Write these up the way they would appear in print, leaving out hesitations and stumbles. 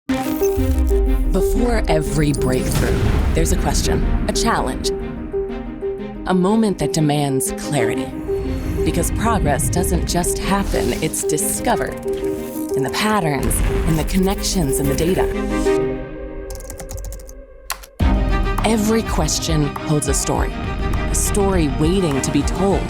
Before every breakthrough, there's a question, a challenge, a moment that demands clarity. Because progress doesn't just happen, it's discovered in the patterns, in the connections, in the data. Every question holds a story waiting to be told,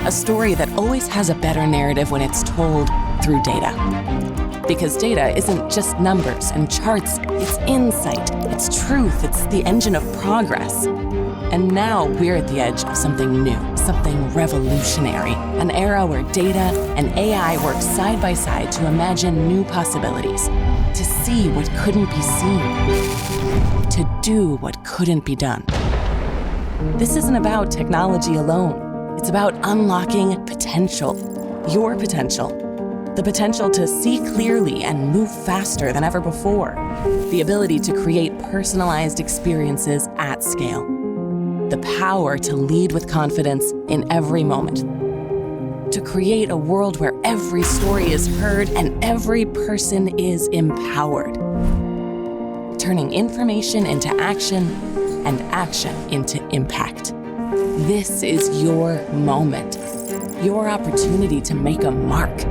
a story that always has a better narrative when it's told through data. Because data isn't just numbers and charts, it's insight, it's truth, it's the engine of progress. And now we're at the edge of something new, something revolutionary, an era where data and AI work side by side to imagine new possibilities, to see what couldn't be seen, to do what couldn't be done. This isn't about technology alone. It's about unlocking potential, your potential. The potential to see clearly and move faster than ever before. The ability to create personalized experiences at scale. The power to lead with confidence in every moment. To create a world where every story is heard and every person is empowered. Turning information into action and action into impact. This is your moment, your opportunity to make a mark.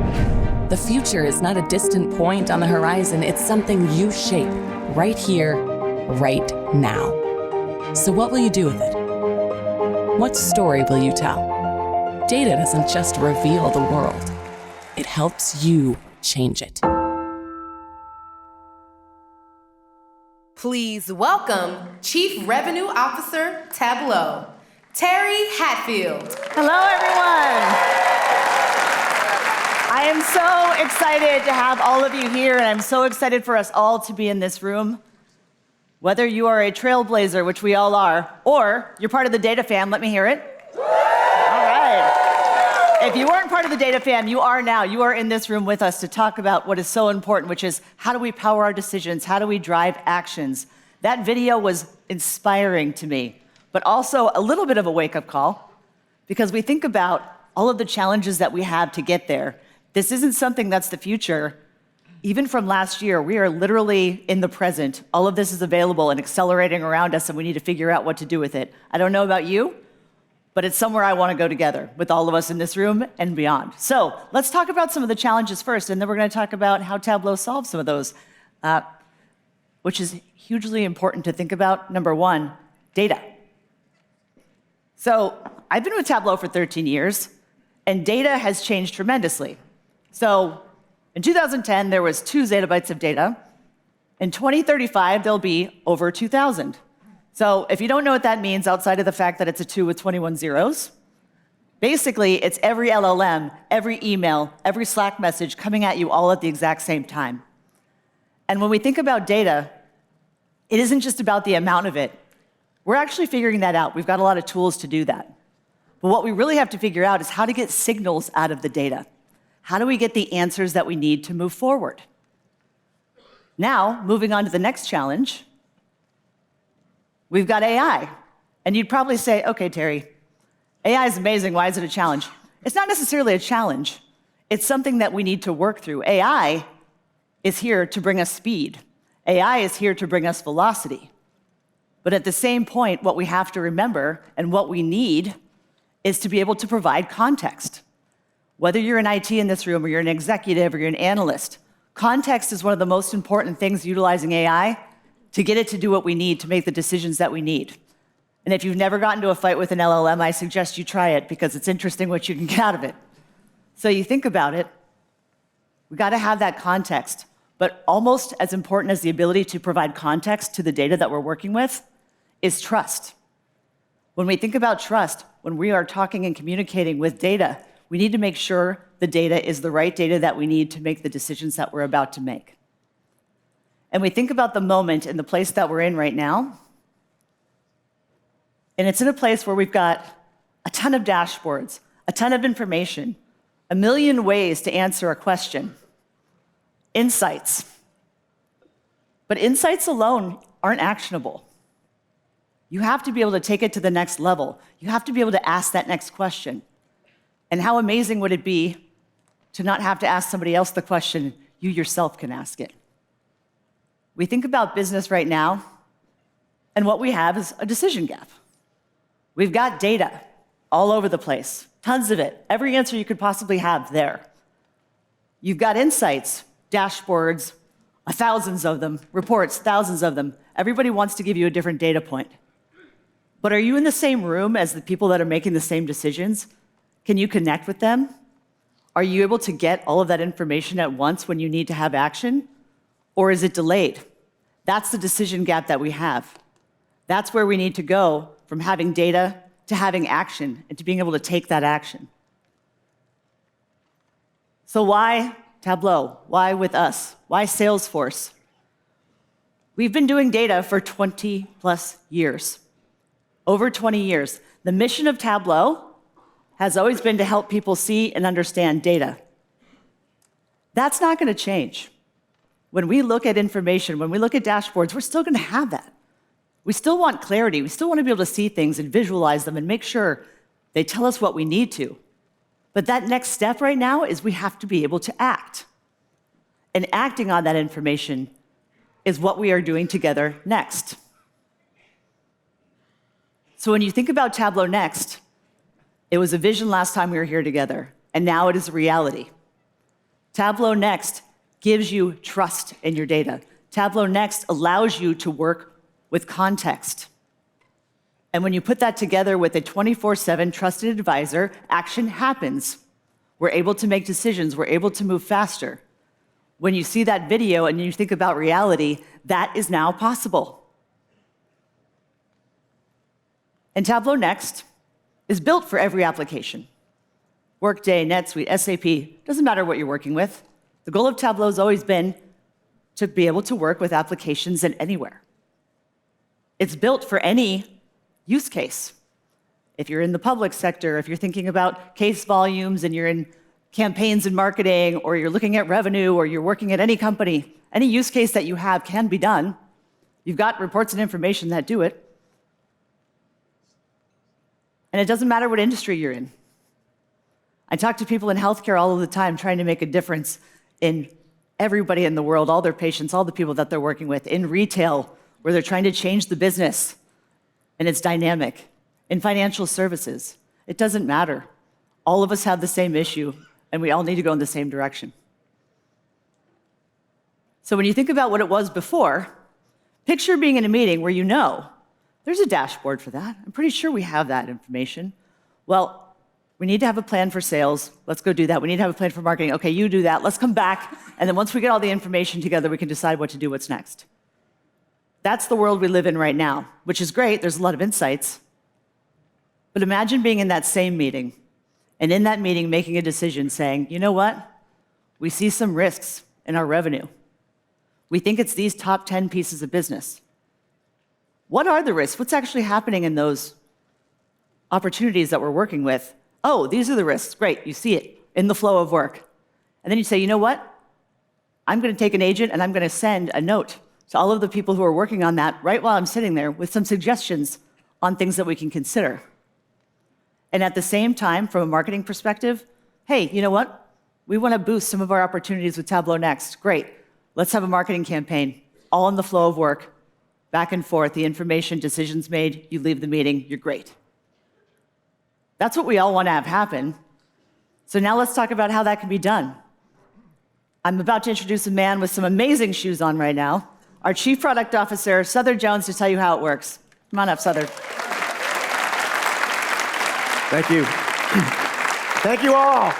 The future is not a distant point on the horizon, it's something you shape right here, right now. So what will you do with it? What story will you tell? Data doesn't just reveal the world, it helps you change it. Please welcome Chief Revenue Officer, Tableau, Terry Hatfield. Hello, everyone. I am so excited to have all of you here, and I'm so excited for us all to be in this room. Whether you are a trailblazer, which we all are, or you're part of the data fam, let me hear it. All right. If you weren't part of the data fam, you are now. You are in this room with us to talk about what is so important, which is how do we power our decisions? How do we drive actions? That video was inspiring to me, but also a little bit of a wake-up call, because we think about all of the challenges that we have to get there. This isn't something that's the future. Even from last year, we are literally in the present. All of this is available and accelerating around us, and we need to figure out what to do with it. I don't know about you, but it's somewhere I want to go together with all of us in this room and beyond. So let's talk about some of the challenges first, and then we're going to talk about how Tableau solves some of those, which is hugely important to think about. Number one, data. So I've been with Tableau for 13 years, and data has changed tremendously. So in 2010, there was 2 zettabytes of data. In 2035, there'll be over 2,000. So if you don't know what that means, outside of the fact that it's a 2 with 21 zeros, basically it's every LLM, every email, every Slack message coming at you all at the exact same time. And when we think about data, it isn't just about the amount of it. We're actually figuring that out. We've got a lot of tools to do that. But what we really have to figure out is how to get signals out of the data. How do we get the answers that we need to move forward? Now, moving on to the next challenge, we've got AI. And you'd probably say, okay, Terry, AI is amazing. Why is it a challenge? It's not necessarily a challenge. It's something that we need to work through. AI is here to bring us speed. AI is here to bring us velocity. But at the same point, what we have to remember and what we need is to be able to provide context. Whether you're in IT in this room, or you're an executive, or you're an analyst, context is one of the most important things utilizing AI to get it to do what we need to make the decisions that we need. And if you've never gotten into a fight with an LLM, I suggest you try it, because it's interesting what you can get out of it. So you think about it, we've got to have that context. But almost as important as the ability to provide context to the data that we're working with is trust. When we think about trust, when we are talking and communicating with data, we need to make sure the data is the right data that we need to make the decisions that we're about to make. And we think about the moment and the place that we're in right now, and it's in a place where we've got a ton of dashboards, a ton of information, a million ways to answer a question, insights. But insights alone aren't actionable. You have to be able to take it to the next level. You have to be able to ask that next question. And how amazing would it be to not have to ask somebody else the question, you yourself can ask it. We think about business right now, and what we have is a decision gap. We've got data all over the place, tons of it, every answer you could possibly have there. You've got insights, dashboards, thousands of them, reports, thousands of them. Everybody wants to give you a different data point. But are you in the same room as the people that are making the same decisions? Can you connect with them? Are you able to get all of that information at once when you need to have action? Or is it delayed? That's the decision gap that we have. That's where we need to go from having data to having action and to being able to take that action. So why Tableau? Why with us? Why Salesforce? We've been doing data for 20 plus years. Over 20 years. The mission of Tableau has always been to help people see and understand data. That's not going to change. When we look at information, when we look at dashboards, we're still going to have that. We still want clarity. We still want to be able to see things and visualize them and make sure they tell us what we need to. But that next step right now is we have to be able to act. And acting on that information is what we are doing together next. So when you think about Tableau Next, it was a vision last time we were here together, and now it is a reality. Tableau Next gives you trust in your data. Tableau Next allows you to work with context. And when you put that together with a 24/7 trusted advisor, action happens. We're able to make decisions. We're able to move faster. When you see that video and you think about reality, that is now possible. And Tableau Next is built for every application. Workday, NetSuite, SAP, doesn't matter what you're working with. The goal of Tableau has always been to be able to work with applications in anywhere. It's built for any use case. If you're in the public sector, if you're thinking about case volumes and you're in campaigns and marketing, or you're looking at revenue, or you're working at any company, any use case that you have can be done. You've got reports and information that do it. And it doesn't matter what industry you're in. I talk to people in healthcare all of the time trying to make a difference in everybody in the world, all their patients, all the people that they're working with. In retail, where they're trying to change the business, and it's dynamic. In financial services, it doesn't matter. All of us have the same issue, and we all need to go in the same direction. So when you think about what it was before, picture being in a meeting where you know there's a dashboard for that. I'm pretty sure we have that information. Well, we need to have a plan for sales. Let's go do that. We need to have a plan for marketing. Okay, you do that. Let's come back. And then once we get all the information together, we can decide what to do, what's next. That's the world we live in right now, which is great. There's a lot of insights. But imagine being in that same meeting, and in that meeting making a decision saying, you know what? We see some risks in our revenue. We think it's these top 10 pieces of business. What are the risks? What's actually happening in those opportunities that we're working with? Oh, these are the risks. Great, you see it in the flow of work. And then you say, you know what? I'm going to take an agent and I'm going to send a note to all of the people who are working on that right while I'm sitting there with some suggestions on things that we can consider. And at the same time, from a marketing perspective, hey, you know what? We want to boost some of our opportunities with Tableau Next. Great. Let's have a marketing campaign, all in the flow of work, back and forth, the information, decisions made, you leave the meeting, you're great. That's what we all want to have happen. So now let's talk about how that can be done. I'm about to introduce a man with some amazing shoes on right now, our Chief Product Officer, Souther Jones, to tell you how it works. Come on up, Souther. Thank you. Thank you all.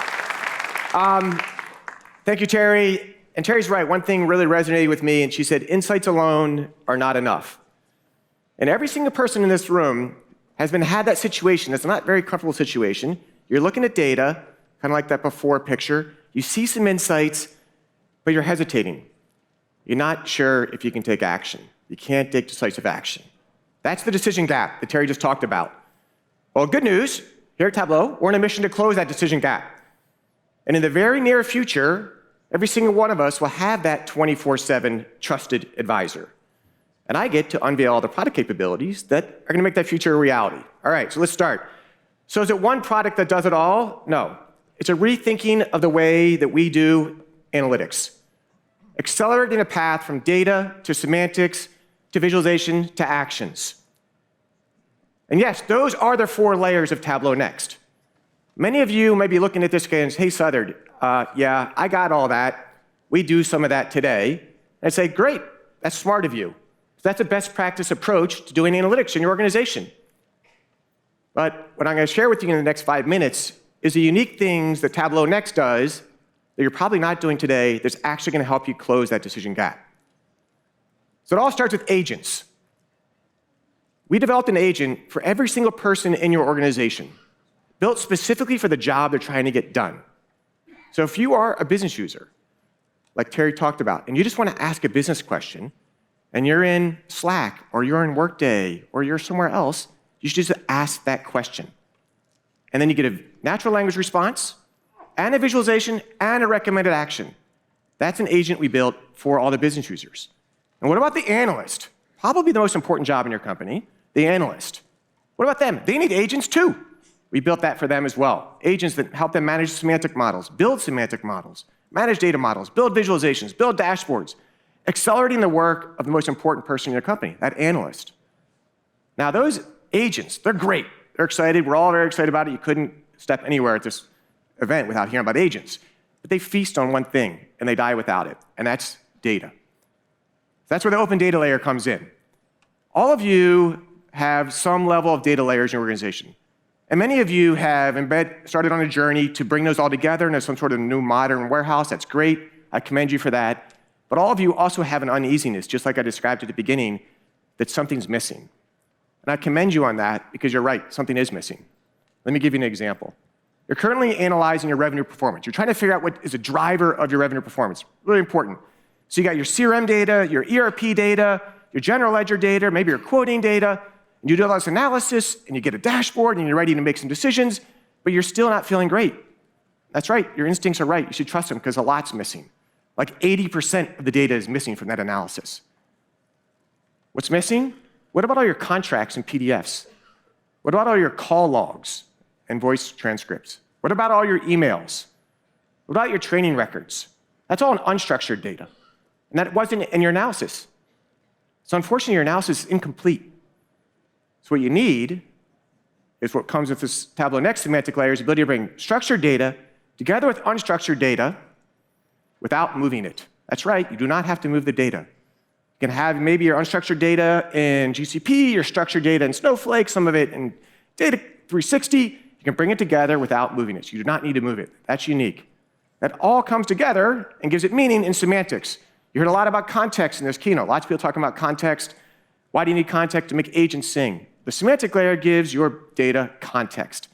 Thank you, Terry. And Terry's right. One thing really resonated with me, and she said, insights alone are not enough. And every single person in this room has had that situation. It's not a very comfortable situation. You're looking at data, kind of like that before picture. You see some insights, but you're hesitating. You're not sure if you can take action. You can't take decisive action. That's the decision gap that Terry just talked about. Well, good news. Here at Tableau, we're on a mission to close that decision gap. And in the very near future, every single one of us will have that 24/7 trusted advisor. And I get to unveil all the product capabilities that are going to make that future a reality. All right, so let's start. So is it one product that does it all? No. It's a rethinking of the way that we do analytics. accelerating a path from data to semantics to visualization to actions. And yes, those are the 4 layers of Tableau Next. Many of you may be looking at this and saying, hey, Southard, yeah, I got all that. We do some of that today. And I'd say, great, that's smart of you. That's a best practice approach to doing analytics in your organization. But what I'm going to share with you in the next 5 minutes is the unique things that Tableau Next does that you're probably not doing today that's actually going to help you close that decision gap. So it all starts with agents. We developed an agent for every single person in your organization, built specifically for the job they're trying to get done. So if you are a business user, like Terry talked about, and you just want to ask a business question, and you're in Slack, or you're in Workday, or you're somewhere else, you should just ask that question. And then you get a natural language response, and a visualization, and a recommended action. That's an agent we built for all the business users. And what about the analyst? Probably the most important job in your company, the analyst. What about them? They need agents too. We built that for them as well. Agents that help them manage semantic models, build semantic models, manage data models, build visualizations, build dashboards, accelerating the work of the most important person in your company, that analyst. Now, those agents, they're great. They're excited. We're all very excited about it. You couldn't step anywhere at this event without hearing about agents. But they feast on one thing, and they die without it, and that's data. That's where the open data layer comes in. All of you have some level of data layers in your organization. And many of you have started on a journey to bring those all together into some sort of new modern warehouse. That's great. I commend you for that. But all of you also have an uneasiness, just like I described at the beginning, that something's missing. And I commend you on that because you're right, something is missing. Let me give you an example. You're currently analyzing your revenue performance. You're trying to figure out what is a driver of your revenue performance. Really important. So you got your CRM data, your ERP data, your general ledger data, maybe your quoting data, and you do all this analysis, and you get a dashboard, and you're ready to make some decisions, but you're still not feeling great. That's right, your instincts are right. You should trust them because a lot's missing. Like 80% of the data is missing from that analysis. What's missing? What about all your contracts and PDFs? What about all your call logs and voice transcripts? What about all your emails? What about your training records? That's all unstructured data. And that wasn't in your analysis. So unfortunately, your analysis is incomplete. So what you need is what comes with this Tableau Next semantic layer is the ability to bring structured data together with unstructured data without moving it. That's right, you do not have to move the data. You can have maybe your unstructured data in GCP, your structured data in Snowflake, some of it in Data 360. You can bring it together without moving it. So you do not need to move it. That's unique. That all comes together and gives it meaning in semantics. You heard a lot about context in this keynote. Lots of people talking about context. Why do you need context to make agents sing? The semantic layer gives your data context.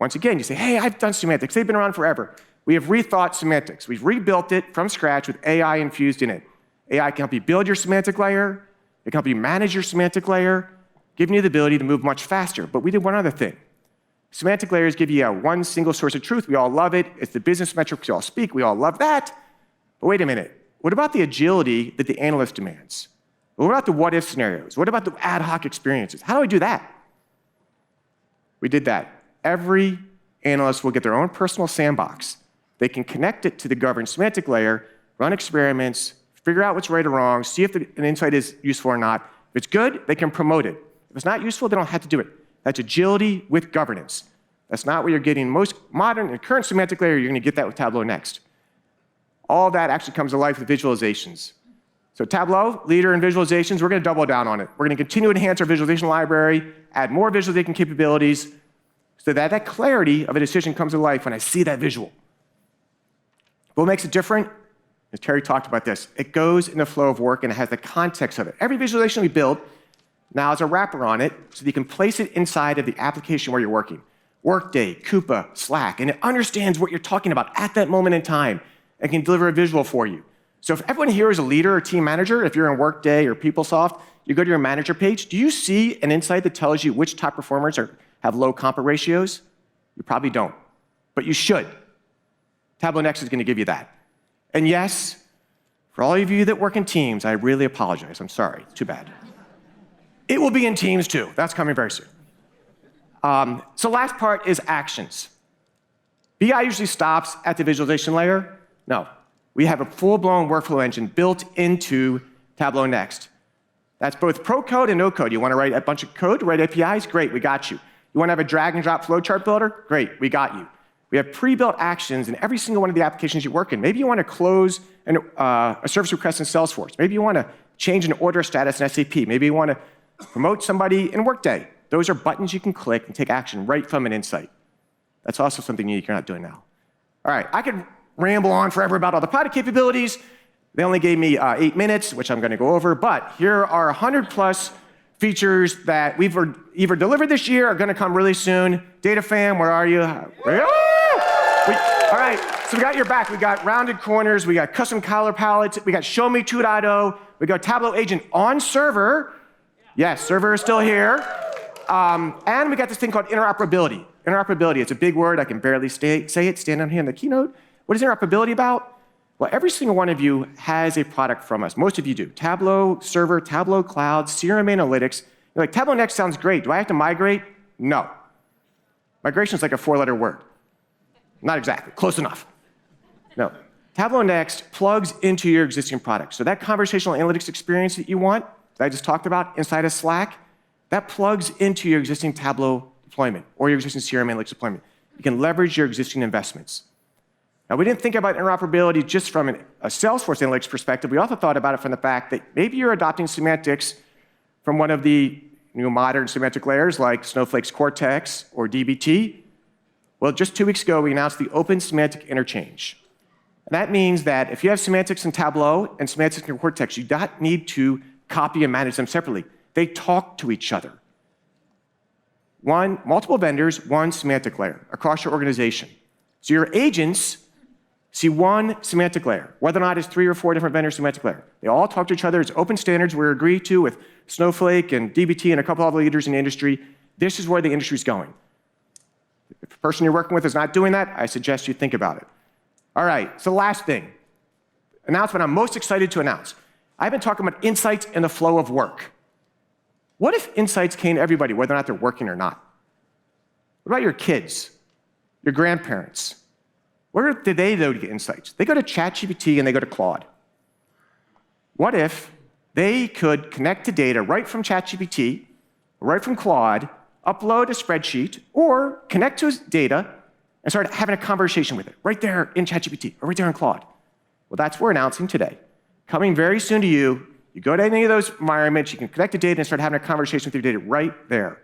Once again, you say, hey, I've done semantics. They've been around forever. We have rethought semantics. We've rebuilt it from scratch with AI infused in it. AI can help you build your semantic layer. It can help you manage your semantic layer, giving you the ability to move much faster. But we did one other thing. Semantic layers give you one single source of truth. We all love it. It's the business metrics we all speak. We all love that. But wait a minute. What about the agility that the analyst demands? What about the what-if scenarios? What about the ad hoc experiences? How do I do that? We did that. Every analyst will get their own personal sandbox. They can connect it to the governed semantic layer, run experiments, figure out what's right or wrong, see if an insight is useful or not. If it's good, they can promote it. If it's not useful, they don't have to do it. That's agility with governance. That's not what you're getting most modern and current semantic layer. You're going to get that with Tableau Next. All that actually comes to life with visualizations. So Tableau, leader in visualizations, we're going to double down on it. We're going to continue to enhance our visualization library, add more visualization capabilities, so that that clarity of a decision comes to life when I see that visual. What makes it different? As Terry talked about this, it goes in the flow of work and it has the context of it. Every visualization we build now has a wrapper on it so that you can place it inside of the application where you're working. Workday, Coupa, Slack, and it understands what you're talking about at that moment in time and can deliver a visual for you. So if everyone here is a leader or team manager, if you're in Workday or PeopleSoft, you go to your manager page, do you see an insight that tells you which top performers have low compa ratios? You probably don't, but you should. Tableau Next is going to give you that. And yes, for all of you that work in Teams, I really apologize. I'm sorry. Too bad. It will be in Teams too. That's coming very soon. So last part is actions. BI usually stops at the visualization layer. No. We have a full-blown workflow engine built into Tableau Next. That's both pro code and no code. You want to write a bunch of code, write APIs? Great, we got you. You want to have a drag and drop flowchart builder? Great, we got you. We have pre-built actions in every single one of the applications you work in. Maybe you want to close a service request in Salesforce. Maybe you want to change an order status in SAP. Maybe you want to promote somebody in Workday. Those are buttons you can click and take action right from an insight. That's also something unique you're not doing now. All right, I could ramble on forever about all the product capabilities. They only gave me 8 minutes, which I'm going to go over, but here are 100+ features that we've either delivered this year or going to come really soon. Data fam, where are you? All right, so we got your back. We got rounded corners. We got custom color palettes. We got Show Me 2.0. We got Tableau Agent on server. Yes, server is still here. And we got this thing called interoperability. Interoperability, it's a big word. I can barely say it, stand on here in the keynote. What is interoperability about? Well, every single one of you has a product from us. Most of you do. Tableau Server, Tableau Cloud, CRM Analytics. You're like, Tableau Next sounds great. Do I have to migrate? No. Migration is like a 4-letter word. Not exactly. Close enough. No. Tableau Next plugs into your existing product. So that conversational analytics experience that you want, that I just talked about inside of Slack, that plugs into your existing Tableau deployment or your existing CRM Analytics deployment. You can leverage your existing investments. Now, we didn't think about interoperability just from a Salesforce Analytics perspective. We also thought about it from the fact that maybe you're adopting semantics from one of the new modern semantic layers like Snowflake's Cortex or dbt. Well, just 2 weeks ago, we announced the Open Semantic Interchange. And that means that if you have semantics in Tableau and semantics in Cortex, you don't need to copy and manage them separately. They talk to each other. Multiple vendors, one semantic layer across your organization. So your agents see one semantic layer, whether or not it's 3 or 4 different vendors' semantic layer. They all talk to each other. It's open standards we're agreed to with Snowflake and dbt and a couple of other leaders in the industry. This is where the industry's going. If the person you're working with is not doing that, I suggest you think about it. All right, so last thing. Announcement I'm most excited to announce. I've been talking about insights and the flow of work. What if insights came to everybody, whether or not they're working or not? What about your kids, your grandparents? Where do they go to get insights? They go to ChatGPT and they go to Claude. What if they could connect to data right from ChatGPT, right from Claude, upload a spreadsheet, or connect to his data and start having a conversation with it right there in ChatGPT or right there in Claude? Well, that's what we're announcing today. Coming very soon to you. You go to any of those environments, you can connect to data and start having a conversation with your data right there.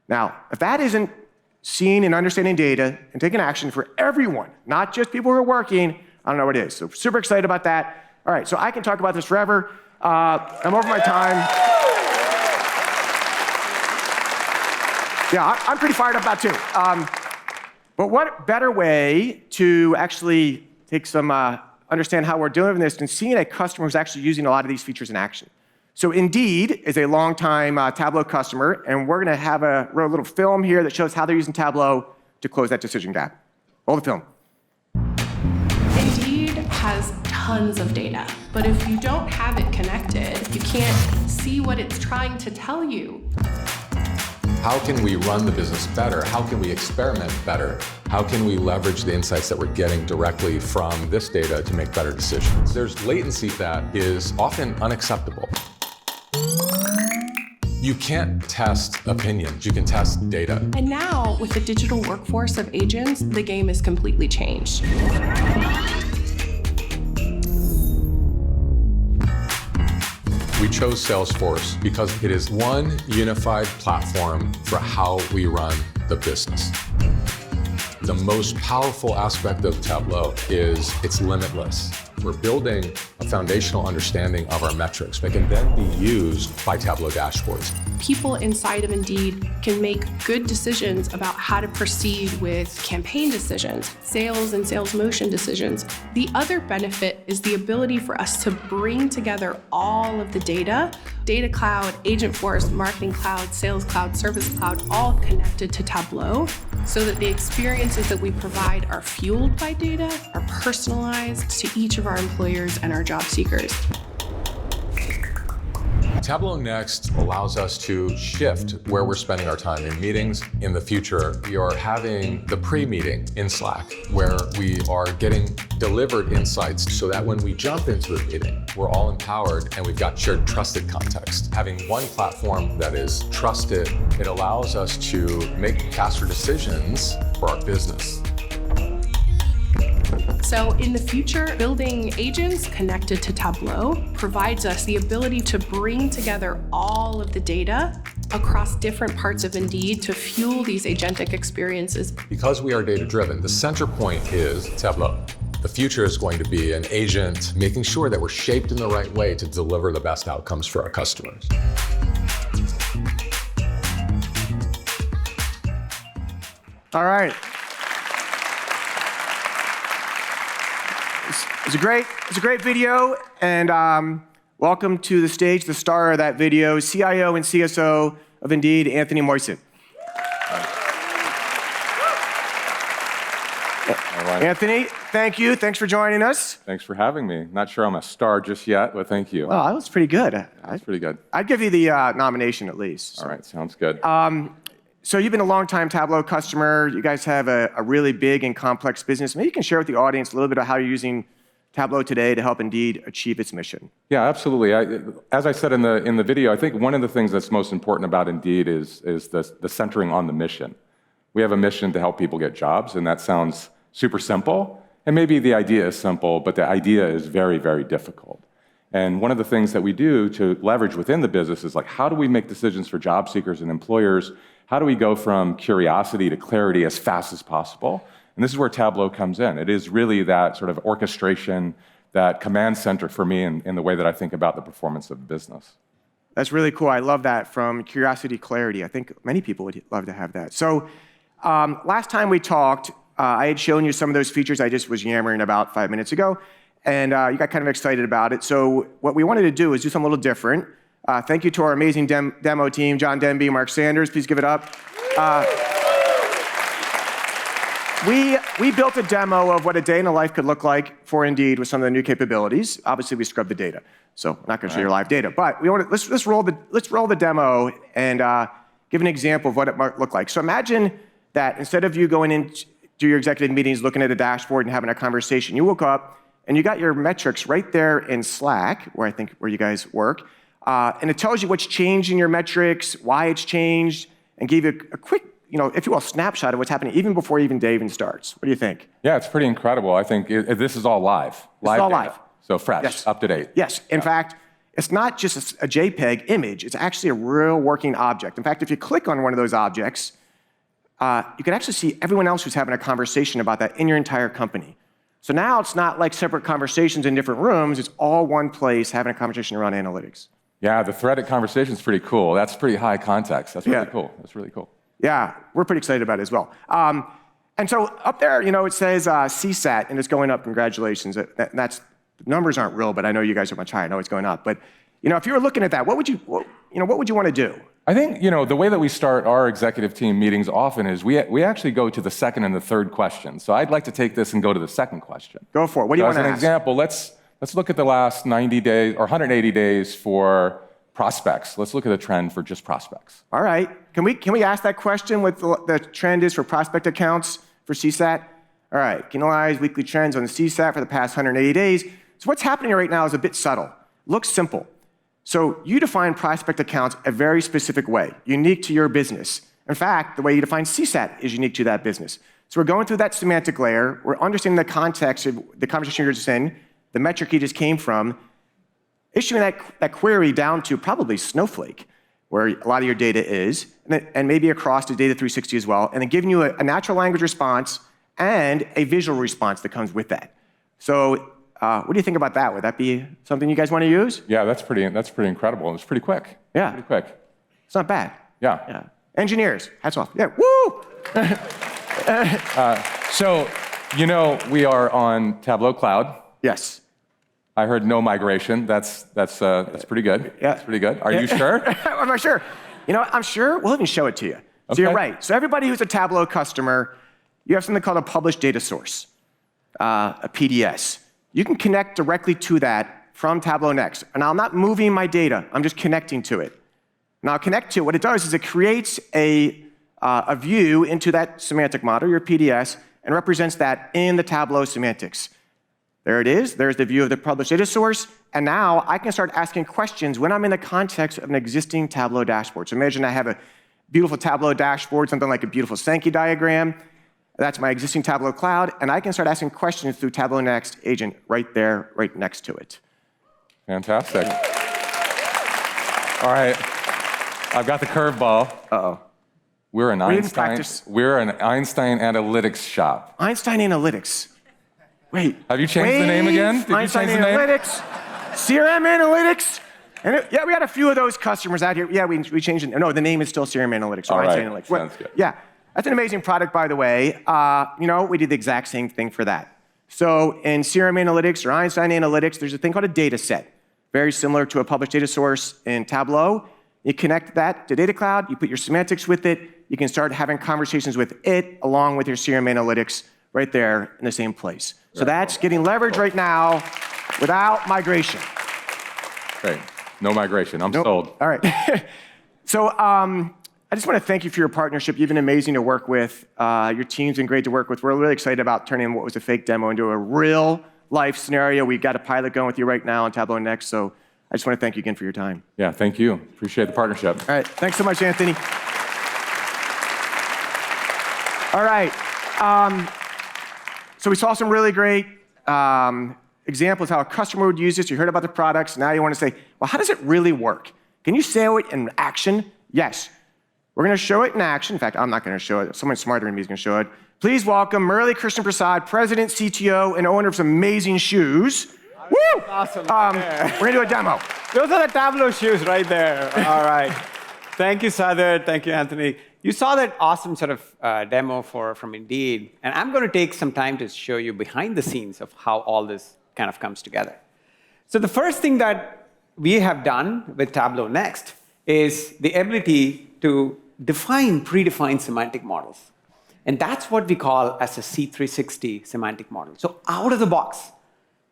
Now, if that isn't seeing and understanding data and taking action for everyone, not just people who are working, I don't know what it is. So super excited about that. All right, so I can talk about this forever. I'm over my time. Yeah, I'm pretty fired up about it too. But what better way to actually take some understand how we're doing this and seeing a customer who's actually using a lot of these features in action. So Indeed is a longtime Tableau customer, and we're going to have a little film here that shows how they're using Tableau to close that decision gap. Roll the film. Indeed has tons of data, but if you don't have it connected, you can't see what it's trying to tell you. How can we run the business better? How can we experiment better? How can we leverage the insights that we're getting directly from this data to make better decisions? There's latency that is often unacceptable. You can't test opinions, you can test data. And now, with the digital workforce of agents, the game is completely changed. We chose Salesforce because it is one unified platform for how we run the business. The most powerful aspect of Tableau is it's limitless. We're building a foundational understanding of our metrics that can then be used by Tableau dashboards. People inside of Indeed can make good decisions about how to proceed with campaign decisions, sales and sales motion decisions. The other benefit is the ability for us to bring together all of the data Cloud, Agentforce, Marketing Cloud, Sales Cloud, Service Cloud, all connected to Tableau, so that the experiences that we provide are fueled by data, are personalized to each of our employers and our job seekers. Tableau Next allows us to shift where we're spending our time in meetings. In the future, we are having the pre-meeting in Slack, where we are getting delivered insights so that when we jump into a meeting, we're all empowered and we've got shared trusted context. Having one platform that is trusted, it allows us to make faster decisions for our business. So in the future, building agents connected to Tableau provides us the ability to bring together all of the data across different parts of Indeed to fuel these agentic experiences. Because we are data-driven, the center point is Tableau. The future is going to be an agent making sure that we're shaped in the right way to deliver the best outcomes for our customers. All right. It's a great video, and welcome to the stage, the star of that video, CIO and CSO of Indeed, Anthony Moyset. Anthony, thank you. Thanks for joining us. Thanks for having me. Not sure I'm a star just yet, but thank you. Well, that was pretty good. That's pretty good. I'd give you the nomination at least. So. All right, sounds good. So you've been a long-time Tableau customer. You guys have a really big and complex business. Maybe you can share with the audience a little bit of how you're using Tableau today to help Indeed achieve its mission. Yeah, absolutely. As I said in the video, I think one of the things that's most important about Indeed is the centering on the mission. We have a mission to help people get jobs, and that sounds super simple. And maybe the idea is simple, but the idea is very, very difficult. And one of the things that we do to leverage within the business is like, how do we make decisions for job seekers and employers? How do we go from curiosity to clarity as fast as possible? And this is where Tableau comes in. It is really that sort of orchestration, that command center for me in the way that I think about the performance of the business. That's really cool. I love that, from curiosity to clarity. I think many people would love to have that. So last time we talked, I had shown you some of those features I just was yammering about 5 minutes ago, and you got kind of excited about it. So what we wanted to do is do something a little different. Thank you to our amazing demo team, John Denby, Mark Sanders. Please give it up. We built a demo of what a day in the life could look like for Indeed with some of the new capabilities. Obviously, we scrubbed the data, so I'm not going to show you live data. But we want to, let's roll the demo and give an example of what it might look like. So imagine that instead of you going into your executive meetings, looking at a dashboard and having a conversation, you woke up and you got your metrics right there in Slack, where you guys work, and it tells you what's changed in your metrics, why it's changed, and give you a quick, if you will, snapshot of what's happening even before day even starts. What do you think? Yeah, it's pretty incredible. I think this is all live. It's all data. live. So fresh, Yes. up to date. Yes. In fact, it's not just a JPEG image. It's actually a real working object. In fact, if you click on one of those objects, you can actually see everyone else who's having a conversation about that in your entire company. So now it's not like separate conversations in different rooms. It's all one place having a conversation around analytics. Yeah, the threaded conversation is pretty cool. That's pretty high context. That's really cool. That's really cool. Yeah, we're pretty excited about it as well. And so up there, it says CSAT, and it's going up. Congratulations. The numbers aren't real, but I know you guys are much higher. I know it's going up. But if you were looking at that, what would you want to do? I think the way that we start our executive team meetings often is we actually go to the second and the third question. So I'd like to take this and go to the second question. Go for it. What do you want to ask? As an example, let's look at the last 90 days or 180 days for prospects. Let's look at a trend for just prospects. All right. Can we ask that question what the trend is for prospect accounts for CSAT? All right. Can analyze weekly trends on the CSAT for the past 180 days. So what's happening right now is a bit subtle. Looks simple. So you define prospect accounts a very specific way, unique to your business. In fact, the way you define CSAT is unique to that business. So we're going through that semantic layer. We're understanding the context of the conversation you're just in, the metric you just came from, issuing that query down to probably Snowflake, where a lot of your data is, and maybe across to Data 360 as well, and then giving you a natural language response and a visual response that comes with that. So what do you think about that? Would that be something you guys want to use? Yeah, that's pretty incredible. It's pretty quick. Yeah. Pretty quick. It's not bad. Yeah. Engineers, hats off. Yeah, woo! So, we are on Tableau Cloud. Yes. I heard no migration. That's pretty good. Yeah. That's pretty good. Are you sure? I'm not sure. I'm sure. We'll even show it to you. So Okay. you're right. So everybody who's a Tableau customer, you have something called a published data source, a PDS. You can connect directly to that from Tableau Next. And I'm not moving my data. I'm just connecting to it. Now, connect to, what it does is it creates a view into that semantic model, your PDS, and represents that in the Tableau semantics. There it is. There's the view of the published data source. And now I can start asking questions when I'm in the context of an existing Tableau dashboard. So imagine I have a beautiful Tableau dashboard, something like a beautiful Sankey diagram. That's my existing Tableau cloud. And I can start asking questions through Tableau Next agent right there, right next to it. Fantastic. All right. I've got the curveball. Uh-oh. We're an Einstein analytics shop. Einstein Analytics. Wait. Have you changed the name again? Did Einstein you change the name? Analytics. CRM Analytics. And yeah, we had a few of those customers out here. Yeah, we changed it. No, the name is still CRM Analytics. All Einstein right. Analytics. Sounds good. Yeah, that's an amazing product, by the way. We did the exact same thing for that. So in CRM Analytics or Einstein Analytics, there's a thing called a data set, very similar to a published data source in Tableau. You connect that to Data Cloud, you put your semantics with it, you can start having conversations with it along with your CRM Analytics right there in the same place. So that's getting leverage right now without migration. Great. No migration. I'm Nope. sold. All right. So I just want to thank you for your partnership. You've been amazing to work with. Your team's been great to work with. We're really excited about turning what was a fake demo into a real life scenario. We've got a pilot going with you right now on Tableau Next. So I just want to thank you again for your time. Yeah, thank you. Appreciate the partnership. All right. Thanks so much, Anthony. All right. So we saw some really great examples how a customer would use this. You heard about the products. Now you want to say, well, how does it really work? Can you show it in action? Yes. We're going to show it in action. In fact, I'm not going to show it. Someone smarter than me is going to show it. Please welcome Murali Krishna Prasad, President, CTO, and owner of some amazing shoes. Woo! Awesome. We're going to do a demo. Those are the Tableau shoes right there. All right. Thank you, Sadir. Thank you, Anthony. You saw that awesome sort of demo from Indeed. And I'm going to take some time to show you behind the scenes of how all this kind of comes together. So the first thing that we have done with Tableau Next is the ability to define predefined semantic models. And that's what we call as a C360 semantic model. So out of the box,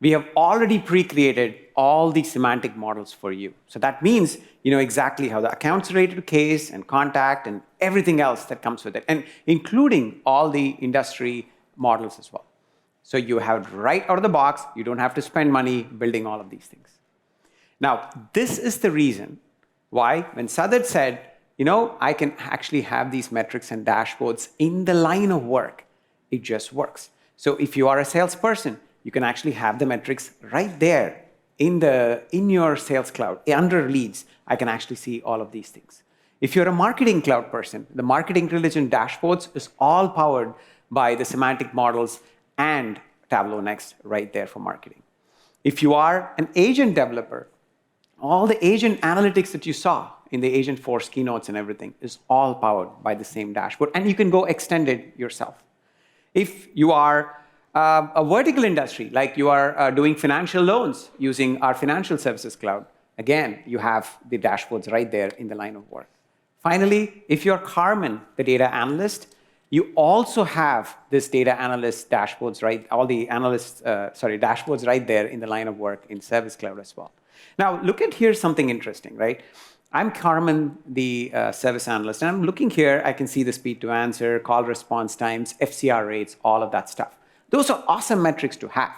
we have already pre-created all the semantic models for you. So that means you know exactly how the accounts related case and contact and everything else that comes with it, and including all the industry models as well. So you have it right out of the box. You don't have to spend money building all of these things. Now, this is the reason why when Sadir said, you know, I can actually have these metrics and dashboards in the line of work, it just works. So if you are a salesperson, you can actually have the metrics right there in your Sales Cloud. Under leads, I can actually see all of these things. If you're a Marketing Cloud person, the Marketing Intelligence dashboards is all powered by the semantic models and Tableau Next right there for marketing. If you are an agent developer, all the agent analytics that you saw in the Agentforce keynotes and everything is all powered by the same dashboard, and you can go extend it yourself. If you are a vertical industry, like you are doing financial loans using our Financial Services Cloud, again, you have the dashboards right there in the line of work. Finally, if you're Carmen, the data analyst, you also have this data analyst dashboards, right? All the dashboards right there in the line of work in Service Cloud as well. Now, look at here something interesting, right? I'm Carmen, the service analyst, and I'm looking here. I can see the speed to answer, call response times, FCR rates, all of that stuff. Those are awesome metrics to have.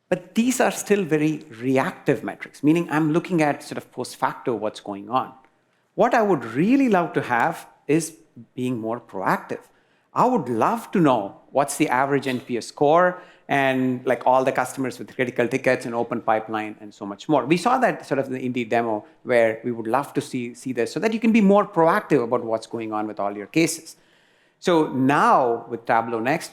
But these are still very reactive metrics, meaning I'm looking at sort of post facto what's going on. What I would really love to have is being more proactive. I would love to know what's the average NPS score and like all the customers with critical tickets and open pipeline and so much more. We saw that sort of in the Indeed demo where we would love to see this so that you can be more proactive about what's going on with all your cases. So now with Tableau Next,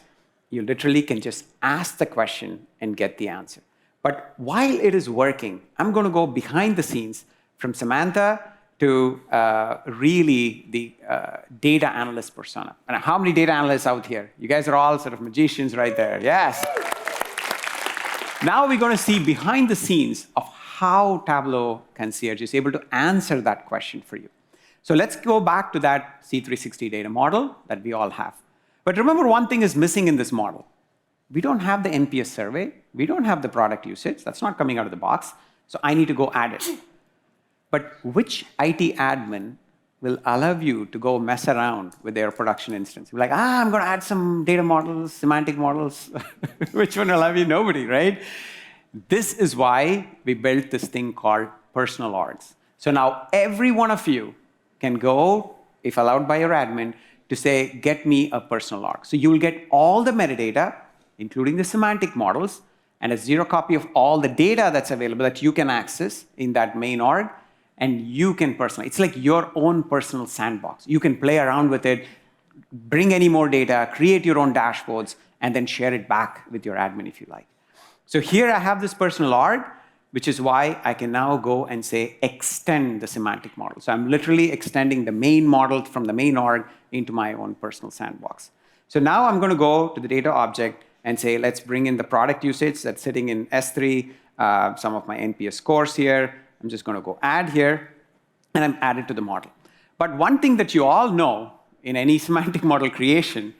you literally can just ask the question and get the answer. But while it is working, I'm going to go behind the scenes from Samantha to really the data analyst persona. And how many data analysts out here? You guys are all sort of magicians right there. Yes. Now we're going to see behind the scenes of how Tableau Concierge is able to answer that question for you. So let's go back to that C360 data model that we all have. But remember, one thing is missing in this model. we don't have the NPS survey. We don't have the product usage. That's not coming out of the box. So I need to go add it. But which IT admin will allow you to go mess around with their production instance? You're like, I'm going to add some data models, semantic models. Which one will allow you? Nobody, right? This is why we built this thing called personal orgs. So now every one of you can go, if allowed by your admin, to say, get me a personal org. So you will get all the metadata, including the semantic models, and a zero copy of all the data that's available that you can access in that main org, and you can personalize. It's like your own personal sandbox. You can play around with it, bring any more data, create your own dashboards, and then share it back with your admin if you like. So here I have this personal org, which is why I can now go and say, extend the semantic model. So I'm literally extending the main model from the main org into my own personal sandbox. So now I'm going to go to the data object and say, let's bring in the product usage that's sitting in S3, some of my NPS scores here. I'm just going to go add here, and I'm added to the model. But one thing that you all know in any semantic model creation,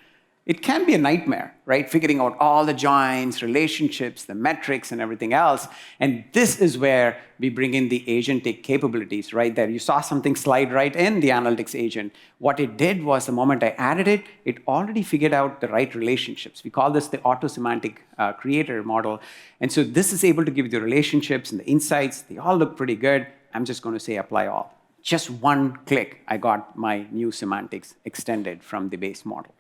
it can be a nightmare, right? Figuring out all the joins, relationships, the metrics, and everything else. And this is where we bring in the agentic capabilities right there. You saw something slide right in, the analytics agent. What it did was the moment I added it, it already figured out the right relationships. We call this the auto-semantic creator model. And so this is able to give you the relationships and the insights. They all look pretty good. I'm just going to say apply all. Just one click, I got my new semantics extended from the base model.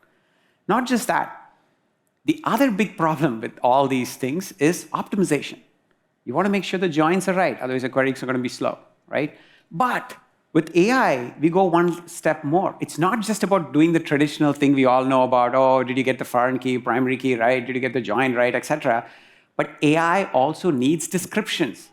Not just that, the other big problem with all these things is optimization. You want to make sure the joins are right, otherwise the queries are going to be slow, right? But with AI, we go one step more. It's not just about doing the traditional thing we all know about, oh, did you get the foreign key, primary key right? Did you get the join right, etc. But AI also needs descriptions.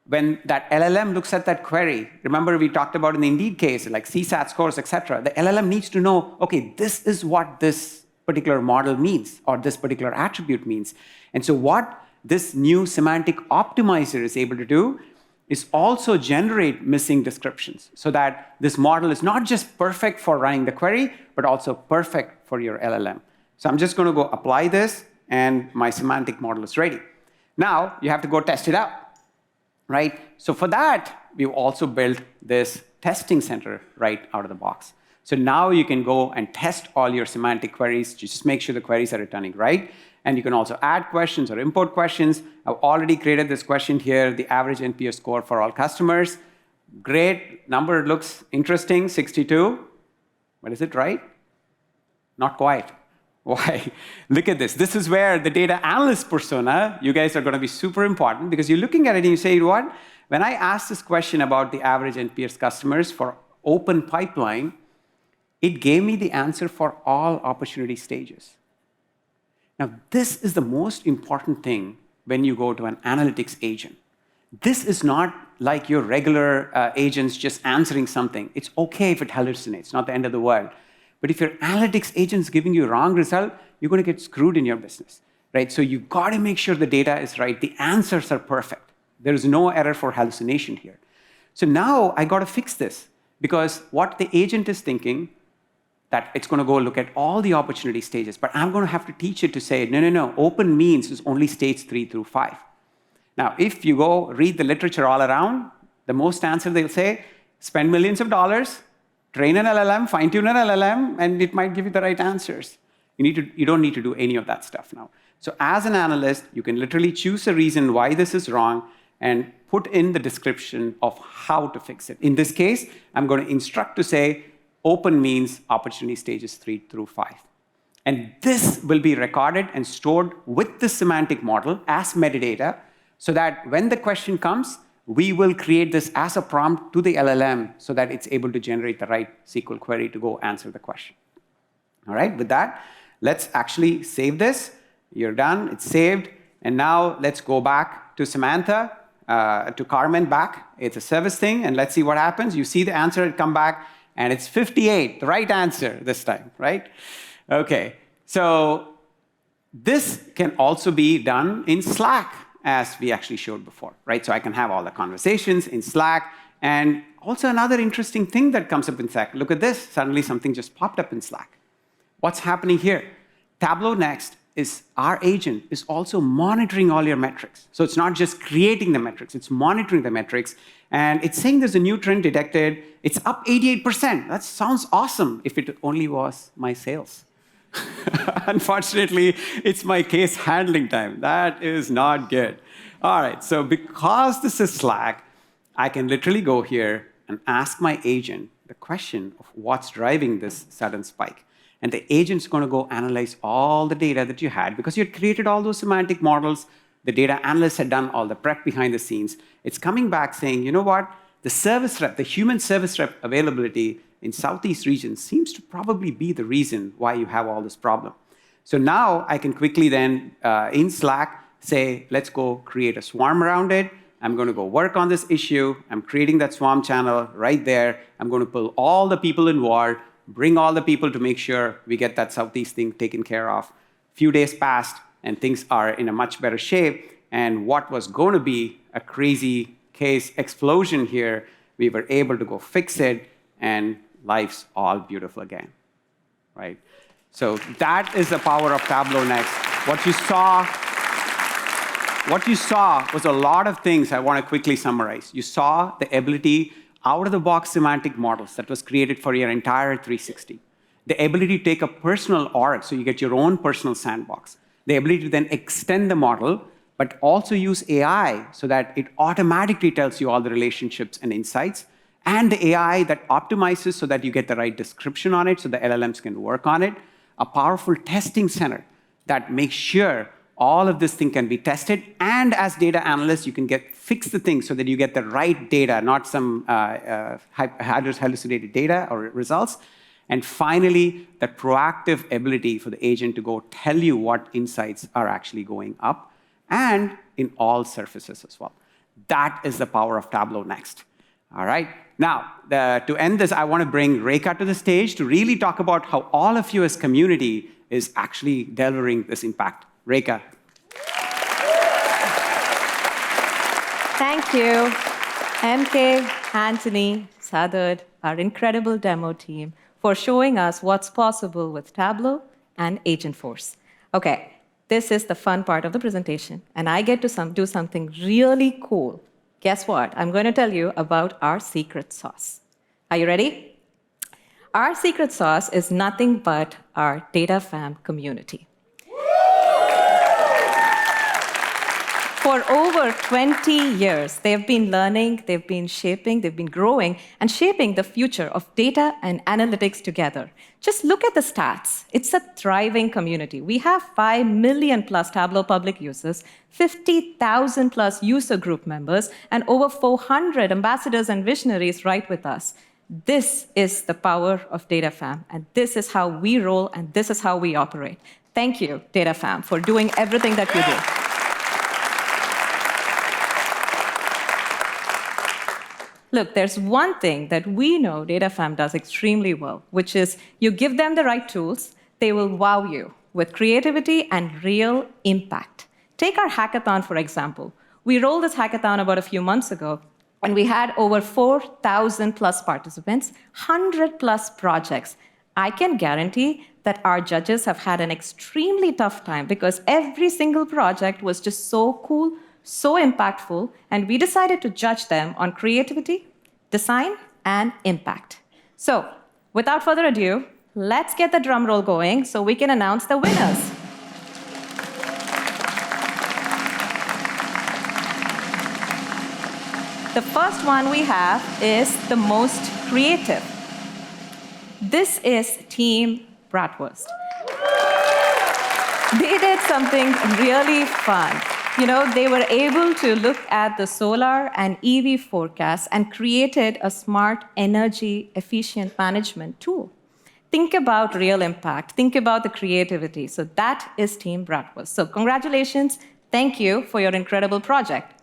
When that LLM looks at that query, remember we talked about in the Indeed case, like CSAT scores, et cetera, the LLM needs to know, okay, this is what this particular model means, or this particular attribute means. And so what this new semantic optimizer is able to do is also generate missing descriptions, so that this model is not just perfect for running the query, but also perfect for your LLM. So I'm just going to go apply this, and my semantic model is ready. Now, you have to go test it out. Right? So for that, we've also built this testing center right out of the box. So now you can go and test all your semantic queries, just make sure the queries are returning right. And you can also add questions or import questions. I've already created this question here, the average NPS score for all customers. Great, number looks interesting, 62. But is it right? Not quite. Why? Look at this. This is where the data analyst persona, you guys are going to be super important, because you're looking at it and you say, you know what? When I asked this question about the average NPS customers for open pipeline, it gave me the answer for all opportunity stages. Now, this is the most important thing when you go to an analytics agent. This is not like your regular agents just answering something. It's okay if it hallucinates, not the end of the world. But if your analytics agent's giving you a wrong result, you're going to get screwed in your business, right? So you've got to make sure the data is right. The answers are perfect. There is no error for hallucination here. So now I got to fix this, because what the agent is thinking, that it's going to go look at all the opportunity stages, but I'm going to have to teach it to say, no, open means is only stage 3 through 5. Now, if you go read the literature all around, the most answer they'll say, spend millions of dollars, train an LLM, fine-tune an LLM, and it might give you the right answers. You don't need to do any of that stuff now. So as an analyst, you can literally choose a reason why this is wrong and put in the description of how to fix it. In this case, I'm going to instruct to say, open means opportunity stages 3 through 5. And this will be recorded and stored with the semantic model as metadata, so that when the question comes, we will create this as a prompt to the LLM so that it's able to generate the right SQL query to go answer the question. All right, with that, let's actually save this. You're done, it's saved. And now let's go back to Samantha, to Carmen back. It's a service thing, and let's see what happens. You see the answer come back, and it's 58, the right answer this time, right? Okay, so this can also be done in Slack, as we actually showed before, right? So I can have all the conversations in Slack. And also another interesting thing that comes up in Slack, look at this, suddenly something just popped up in Slack. What's happening here? Tableau Next is our agent is also monitoring all your metrics. So it's not just creating the metrics, it's monitoring the metrics. And it's saying there's a new trend detected. It's up 88%. That sounds awesome if it only was my sales. Unfortunately, it's my case handling time. That is not good. All right, so because this is Slack, I can literally go here and ask my agent the question of what's driving this sudden spike. And the agent's going to go analyze all the data that you had because you had created all those semantic models. The data analyst had done all the prep behind the scenes. It's coming back saying, you know what? The service rep, the human service rep availability in Southeast region seems to probably be the reason why you have all this problem. So now I can quickly then, in Slack, say, let's go create a swarm around it. I'm going to go work on this issue. I'm creating that swarm channel right there. I'm going to pull all the people involved, bring all the people to make sure we get that Southeast thing taken care of. Few days passed, and things are in a much better shape. And what was going to be a crazy case explosion here, we were able to go fix it, and life's all beautiful again, right? So that is the power of Tableau Next. What you saw was a lot of things I want to quickly summarize. You saw the ability out-of-the-box semantic models that was created for your entire 360. The ability to take a personal org, so you get your own personal sandbox. The ability to then extend the model, but also use AI so that it automatically tells you all the relationships and insights, and the AI that optimizes so that you get the right description on it so the LLMs can work on it. A powerful testing center that makes sure all of this thing can be tested, and as data analysts, you can fix the thing so that you get the right data, not some hallucinated data or results. And finally, the proactive ability for the agent to go tell you what insights are actually going up, and in all surfaces as well. That is the power of Tableau Next. All right. Now, to end this, I want to bring Rekha to the stage to really talk about how all of you as community is actually delivering this impact. Rekha. Thank you, MK, Anthony, Sadhud, our incredible demo team, for showing us what's possible with Tableau and Agentforce. Okay, this is the fun part of the presentation, and I get to do something really cool. Guess what? I'm going to tell you about our secret sauce. Are you ready? Our secret sauce is nothing but our Data Fam community. For over 20 years, they've been learning, they've been shaping, they've been growing, and shaping the future of data and analytics together. Just look at the stats. It's a thriving community. We have 5 million plus Tableau public users, 50,000 plus user group members, and over 400 ambassadors and visionaries right with us. This is the power of Data Fam, and this is how we roll, and this is how we operate. Thank you, Data Fam, for doing everything that you do. Look, there's one thing that we know Data Fam does extremely well, which is you give them the right tools, they will wow you with creativity and real impact. Take our hackathon, for example. We rolled this hackathon about a few months ago, and we had over 4,000 plus participants, 100 plus projects. I can guarantee that our judges have had an extremely tough time because every single project was just so cool, so impactful, and we decided to judge them on creativity, design, and impact. So, without further ado, let's get the drum roll going so we can announce the winners. The first one we have is the most creative. This is Team Bratwurst. They did something really fun. You know, they were able to look at the solar and EV forecasts and created a smart energy efficient management tool. Think about real impact. Think about the creativity. So that is Team Bratwurst. So congratulations. Thank you for your incredible project.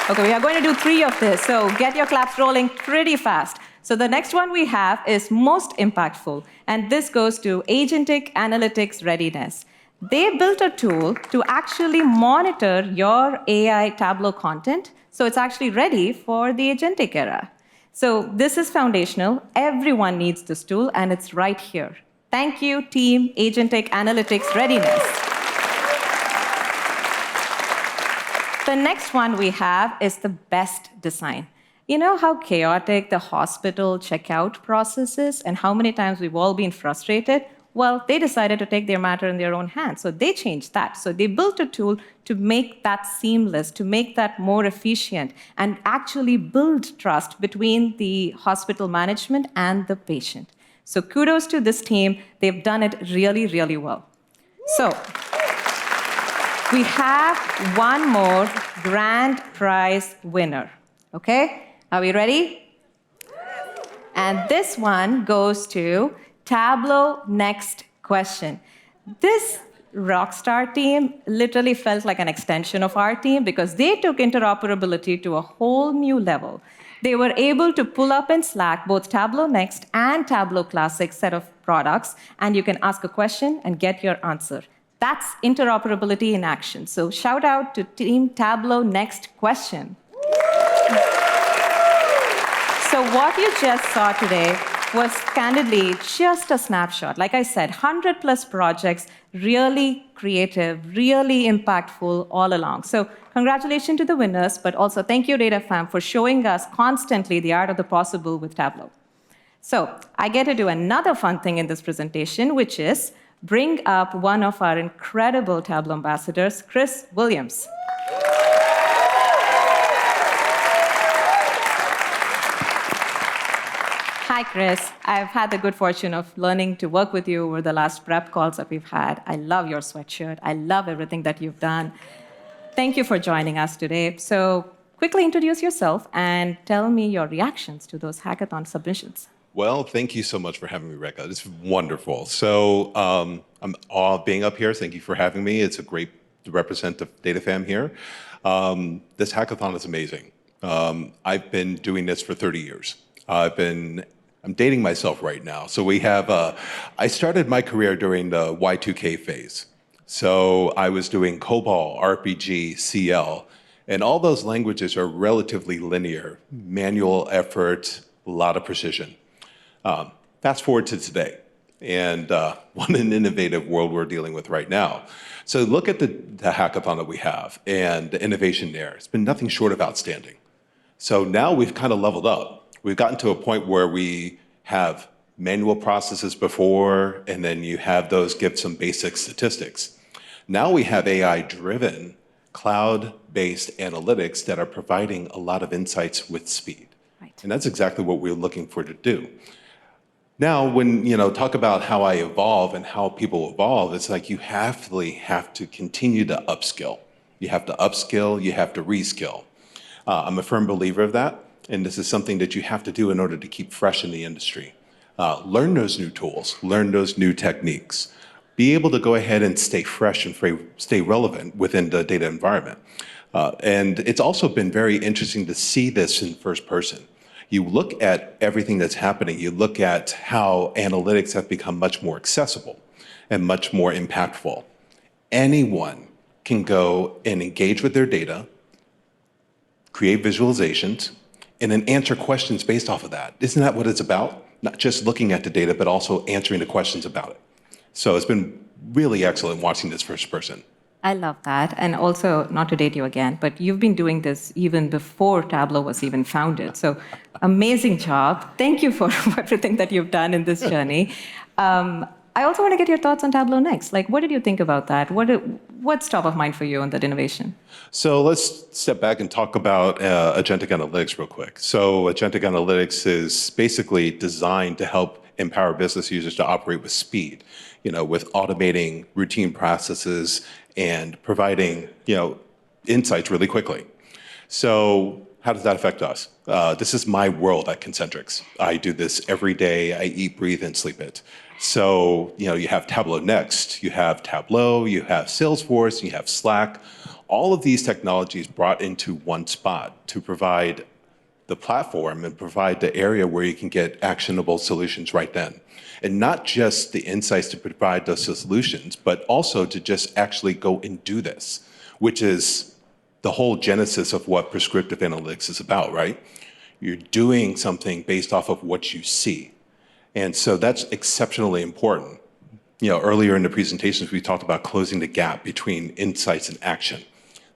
Okay, we are going to do 3 of this. So get your claps rolling pretty fast. So the next one we have is most impactful. And this goes to Agentic Analytics Readiness. They built a tool to actually monitor your AI Tableau content, so it's actually ready for the agentic era. So this is foundational. Everyone needs this tool, and it's right here. Thank you, team Agentic Analytics Readiness. The next one we have is the best design. You know how chaotic the hospital checkout process is and how many times we've all been frustrated? Well, they decided to take their matter in their own hands. So they changed that. So they built a tool to make that seamless, to make that more efficient, and actually build trust between the hospital management and the patient. So kudos to this team. They've done it really, really well. So we have one more grand prize winner. Okay? Are we ready? And this one goes to Tableau Next question. This rockstar team literally felt like an extension of our team because they took interoperability to a whole new level. They were able to pull up in Slack both Tableau Next and Tableau Classic set of products, and you can ask a question and get your answer. That's interoperability in action. So shout out to Team Tableau Next question. So what you just saw today was candidly just a snapshot. Like I said, 100+ projects, really creative, really impactful all along. So congratulations to the winners, but also thank you, DataFam, for showing us constantly the art of the possible with Tableau. So I get to do another fun thing in this presentation, which is bring up one of our incredible Tableau ambassadors, Chris Williams. Hi, Chris. I've had the good fortune of learning to work with you over the last prep calls that we've had. I love your sweatshirt. I love everything that you've done. Thank you for joining us today. So quickly introduce yourself and tell me your reactions to those hackathon submissions. Well, thank you so much for having me, Rekha. It's wonderful. So I'm all being up here. Thank you for having me. It's a great to represent the DataFam here. This hackathon is amazing. I've been doing this for 30 years. I'm dating myself right now. So we have, I started my career during the Y2K phase. So I was doing COBOL, RPG, CL, and all those languages are relatively linear, manual effort, a lot of precision. Fast forward to today, and what an innovative world we're dealing with right now. So look at the hackathon that we have and the innovation there. It's been nothing short of outstanding. So now we've kind of leveled up. We've gotten to a point where we have manual processes before, and then you have those give some basic statistics. Now we have AI-driven, cloud-based analytics that are providing a lot of insights with speed. Right. And that's exactly what we're looking for to do. Now, when talk about how I evolve and how people evolve, it's like you have to continue to upskill. You have to upskill, you have to reskill. I'm a firm believer of that. And this is something that you have to do in order to keep fresh in the industry. Learn those new tools, learn those new techniques. Be able to go ahead and stay fresh and stay relevant within the data environment. And it's also been very interesting to see this in first person. You look at everything that's happening, you look at how analytics have become much more accessible and much more impactful. Anyone can go and engage with their data, create visualizations, and then answer questions based off of that. Isn't that what it's about? Not just looking at the data, but also answering the questions about it. So it's been really excellent watching this first person. I love that. And also, not to date you again, but you've been doing this even before Tableau was even founded. So amazing job. Thank you for everything that you've done in this journey. I also want to get your thoughts on Tableau Next. Like, what did you think about that? What's top of mind for you on that innovation? So let's step back and talk about Agentic Analytics real quick. So Agentic Analytics is basically designed to help empower business users to operate with speed, with automating routine processes and providing, insights really quickly. So how does that affect us? This is my world at Concentrix. I do this every day. I eat, breathe, and sleep it. So, you have Tableau Next, you have Tableau, you have Salesforce, you have Slack. All of these technologies brought into one spot to provide the platform and provide the area where you can get actionable solutions right then. And not just the insights to provide those solutions, but also to just actually go and do this, which is the whole genesis of what prescriptive analytics is about, right? You're doing something based off of what you see. And so that's exceptionally important. Earlier in the presentations, we talked about closing the gap between insights and action.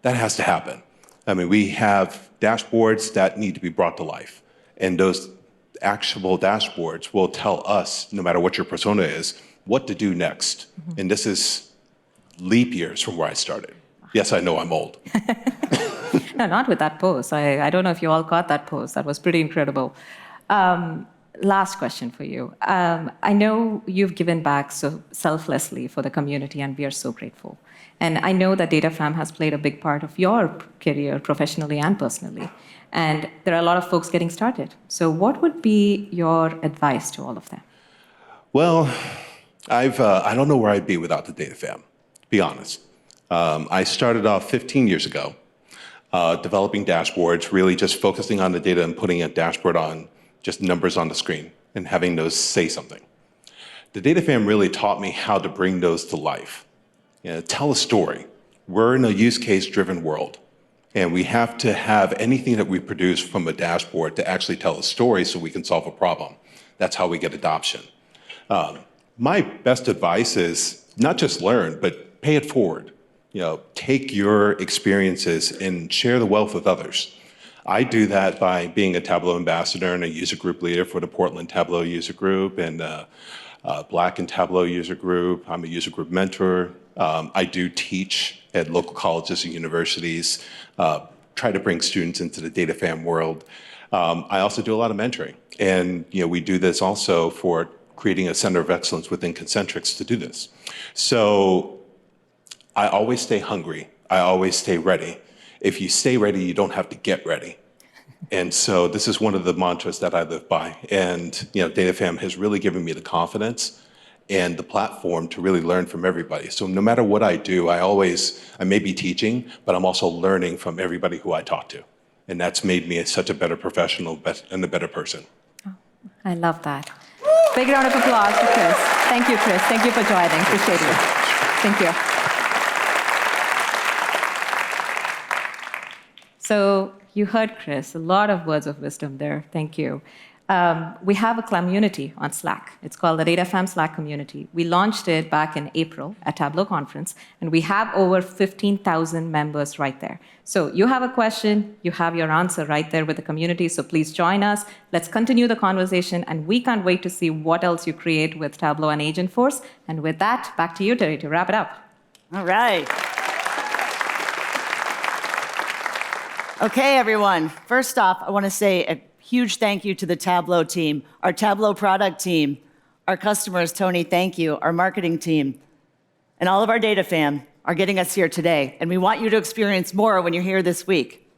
That has to happen. I mean, we have dashboards that need to be brought to life. And those actionable dashboards will tell us, no matter what your persona is, what to do next. And this is leap years from where I started. Yes, I know I'm old. No, not with that pose. I don't know if you all caught that pose. That was pretty incredible. Last question for you. I know you've given back so selflessly for the community, and we are so grateful. And I know that DataFam has played a big part of your career, professionally and personally. And there are a lot of folks getting started. So what would be your advice to all of them? Well, I don't know where I'd be without the DataFam, to be honest. I started off 15 years ago, developing dashboards, really just focusing on the data and putting a dashboard on just numbers on the screen and having those say something. The DataFam really taught me how to bring those to life. Tell a story. We're in a use case driven world, and we have to have anything that we produce from a dashboard to actually tell a story so we can solve a problem. That's how we get adoption. My best advice is not just learn, but pay it forward. Take your experiences and share the wealth with others. I do that by being a Tableau ambassador and a user group leader for the Portland Tableau user group and Black and Tableau user group. I'm a user group mentor. I do teach at local colleges and universities, try to bring students into the DataFam world. I also do a lot of mentoring. And we do this also for creating a center of excellence within Concentrix to do this. So I always stay hungry. I always stay ready. If you stay ready, you don't have to get ready. And so this is one of the mantras that I live by. And DataFam has really given me the confidence and the platform to really learn from everybody. So no matter what I do, I may be teaching, but I'm also learning from everybody who I talk to. And that's made me such a better professional and a better person. Oh, I love that. Big round of applause for Chris. Thank you, Chris. Thank you for joining. Appreciate it. Thank you. So you heard Chris, a lot of words of wisdom there. Thank you. We have a community on Slack. It's called the DataFam Slack community. We launched it back in April at Tableau conference, and we have over 15,000 members right there. So you have a question, you have your answer right there with the community, so please join us. Let's continue the conversation, and we can't wait to see what else you create with Tableau and Agentforce. And with that, back to you, Terry, to wrap it up. All right. Okay, everyone. First off, I want to say a huge thank you to the Tableau team, our Tableau product team, our customers, Tony, thank you, our marketing team, and all of our data fam are getting us here today. And we want you to experience more when you're here this week.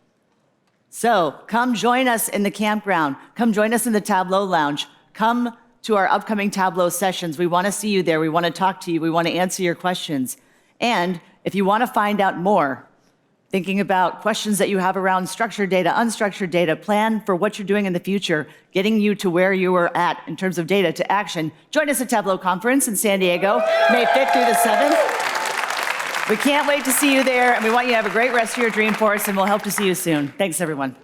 So come join us in the campground. Come join us in the Tableau lounge. Come to our upcoming Tableau sessions. We want to see you there. We want to talk to you. We want to answer your questions. And if you want to find out more, thinking about questions that you have around structured data, unstructured data, plan for what you're doing in the future, getting you to where you were at in terms of data to action, join us at Tableau Conference in San Diego, May 5th through the 7th. We can't wait to see you there, and we want you to have a great rest of your Dreamforce, and we'll hope to see you soon. Thanks, everyone.